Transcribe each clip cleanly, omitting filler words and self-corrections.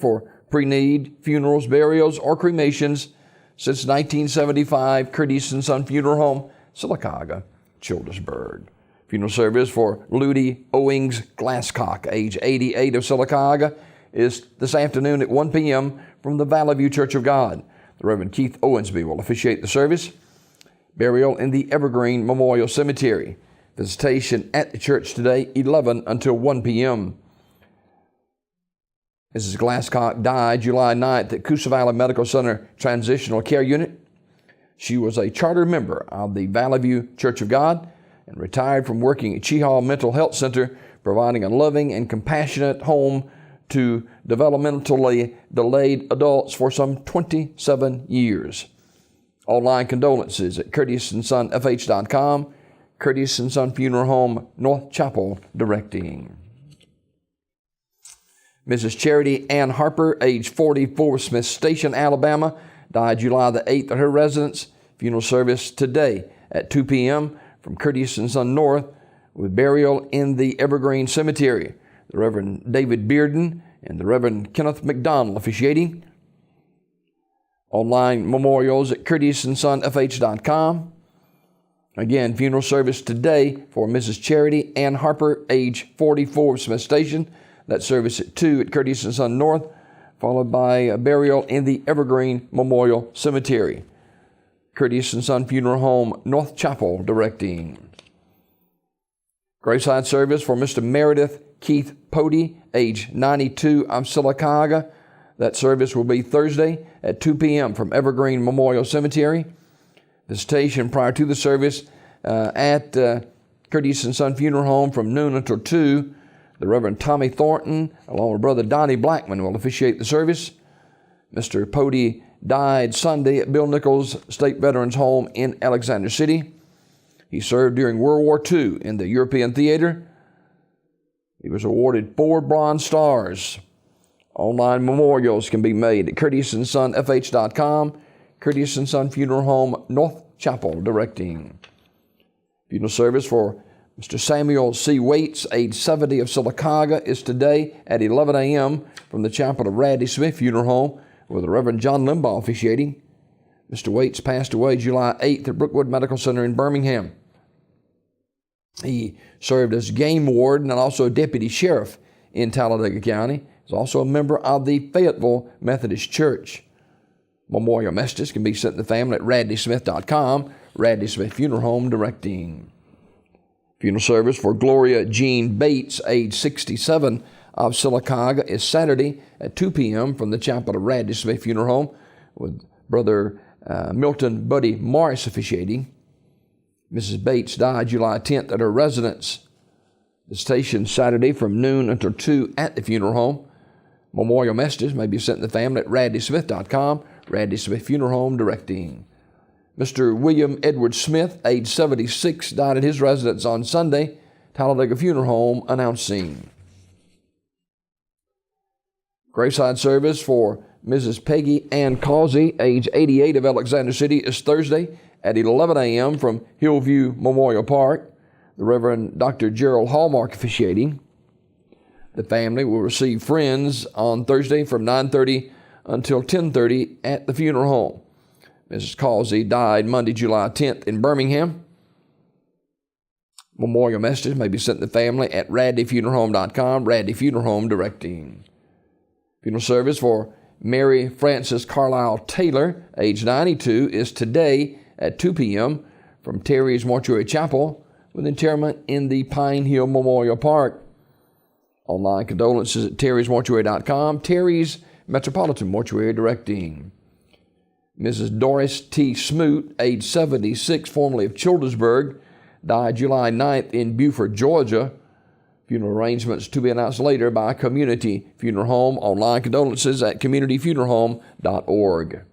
for pre-need, funerals, burials, or cremations since 1975. Curtis & Son Funeral Home, Sylacauga, Childersburg. Funeral service for Ludi Owings Glasscock, age 88, of Sylacauga, is this afternoon at 1 p.m. from the Valley View Church of God. The Reverend Keith Owensby will officiate the service. Burial in the Evergreen Memorial Cemetery. Visitation at the church today, 11 until 1 p.m. Mrs. Glasscock died July 9th at Coosa Valley Medical Center Transitional Care Unit. She was a charter member of the Valley View Church of God and retired from working at Cheehaw Mental Health Center, providing a loving and compassionate home to developmentally delayed adults for some 27 years. Online condolences at CurtisandSonFH.com, Curtis & Son Funeral Home, North Chapel, directing. Mrs. Charity Ann Harper, age 44, Smith Station, Alabama, died July the 8th at her residence. Funeral service today at 2 p.m. from Curtis & Son North, with burial in the Evergreen Cemetery. The Reverend David Bearden and the Reverend Kenneth McDonald officiating. Online memorials at CurtisandSonFH.com. Again, funeral service today for Mrs. Charity Ann Harper, age 44, Smith Station. That service at 2 at Curtis & Son North, followed by a burial in the Evergreen Memorial Cemetery. Curtis & Son Funeral Home, North Chapel, directing. Graveside service for Mr. Meredith Keith Pody, age 92, of Sylacauga. That service will be Thursday at 2 p.m. from Evergreen Memorial Cemetery. Visitation prior to the service at Curtis & Son Funeral Home from noon until 2. The Reverend Tommy Thornton, along with Brother Donnie Blackman, will officiate the service. Mr. Pody died Sunday at Bill Nichols State Veterans Home in Alexander City. He served during World War II in the European theater. He was awarded 4 Bronze Stars. Online memorials can be made at CurtisandSonFH.com, Curtis & Son Funeral Home, North Chapel, directing. Funeral service for Mr. Samuel C. Waits, age 70, of Sylacauga, is today at 11 a.m. from the chapel of Radley Smith Funeral Home, with the Reverend John Limbaugh officiating. Mr. Waits passed away July 8th at Brookwood Medical Center in Birmingham. He served as game warden and also deputy sheriff in Talladega County. He's also a member of the Fayetteville Methodist Church. Memorial messages can be sent to the family at radleysmith.com, Radley Smith Funeral Home, directing. Funeral service for Gloria Jean Bates, age 67, of Sylacauga, is Saturday at 2 p.m. from the chapel of Radley Smith Funeral Home, with Brother Milton Buddy Morris officiating. Mrs. Bates died July 10th at her residence. The station Saturday from noon until 2 at the funeral home. Memorial messages may be sent to the family at radleysmith.com, Radley Smith Funeral Home, directing. Mr. William Edward Smith, age 76, died at his residence on Sunday. Talladega Funeral Home announcing. Graveside service for Mrs. Peggy Ann Causey, age 88, of Alexander City, is Thursday at 11 a.m. from Hillview Memorial Park. The Reverend Dr. Gerald Hallmark officiating. The family will receive friends on Thursday from 9:30 until 10:30 at the funeral home. Mrs. Causey died Monday, July 10th in Birmingham. Memorial messages may be sent to the family at radleyfuneralhome.com, Radley Funeral Home, directing. Funeral service for Mary Frances Carlisle Taylor, age 92, is today at 2 p.m. from Terry's Mortuary Chapel, with interment in the Pine Hill Memorial Park. Online condolences at terrysmortuary.com, Terry's Metropolitan Mortuary, directing. Mrs. Doris T. Smoot, age 76, formerly of Childersburg, died July 9th in Beaufort, Georgia. Funeral arrangements to be announced later by Community Funeral Home. Online condolences at communityfuneralhome.org.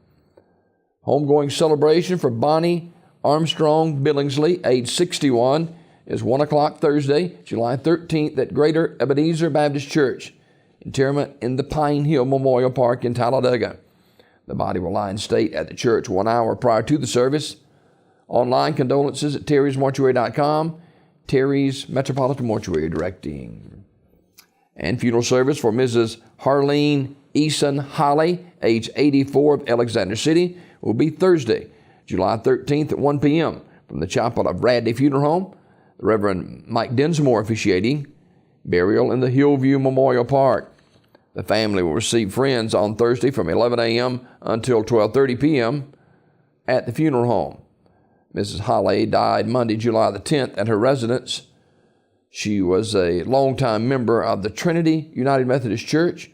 Homegoing celebration for Bonnie Armstrong Billingsley, age 61, is 1 o'clock Thursday, July 13th at Greater Ebenezer Baptist Church. Interment in the Pine Hill Memorial Park in Talladega. The body will lie in state at the church 1 hour prior to the service. Online condolences at terrysmortuary.com, Terry's Metropolitan Mortuary, directing. And funeral service for Mrs. Harleen Eason Holly, age 84, of Alexander City, will be Thursday, July 13th at 1 p.m. from the chapel of Radley Funeral Home. The Reverend Mike Dinsmore officiating. Burial in the Hillview Memorial Park. The family will receive friends on Thursday from 11 a.m. until 12:30 p.m. at the funeral home. Mrs. Holly died Monday, July the 10th at her residence. She was a longtime member of the Trinity United Methodist Church,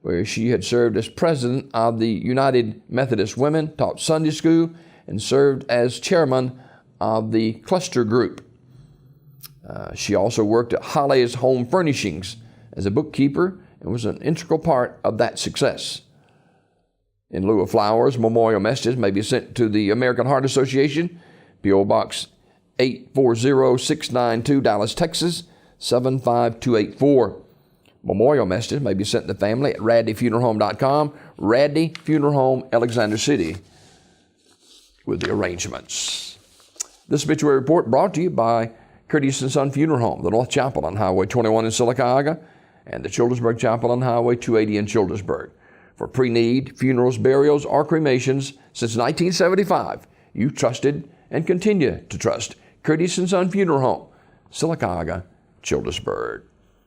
where she had served as president of the United Methodist Women, taught Sunday school, and served as chairman of the cluster group. She also worked at Holly's Home Furnishings as a bookkeeper and was an integral part of that success. In lieu of flowers, memorial messages may be sent to the American Heart Association, P.O. Box 840692, Dallas, Texas, 75284. Memorial messages may be sent to the family at radleyfuneralhome.com, Radley Funeral Home, Alexander City, with the arrangements. This obituary report brought to you by Curtis & Son Funeral Home, the North Chapel on Highway 21 in Sylacauga, and the Childersburg Chapel on Highway 280 in Childersburg. For pre-need funerals, burials, or cremations since 1975, you've trusted and continue to trust Curtis & Son Funeral Home, Sylacauga, Childersburg.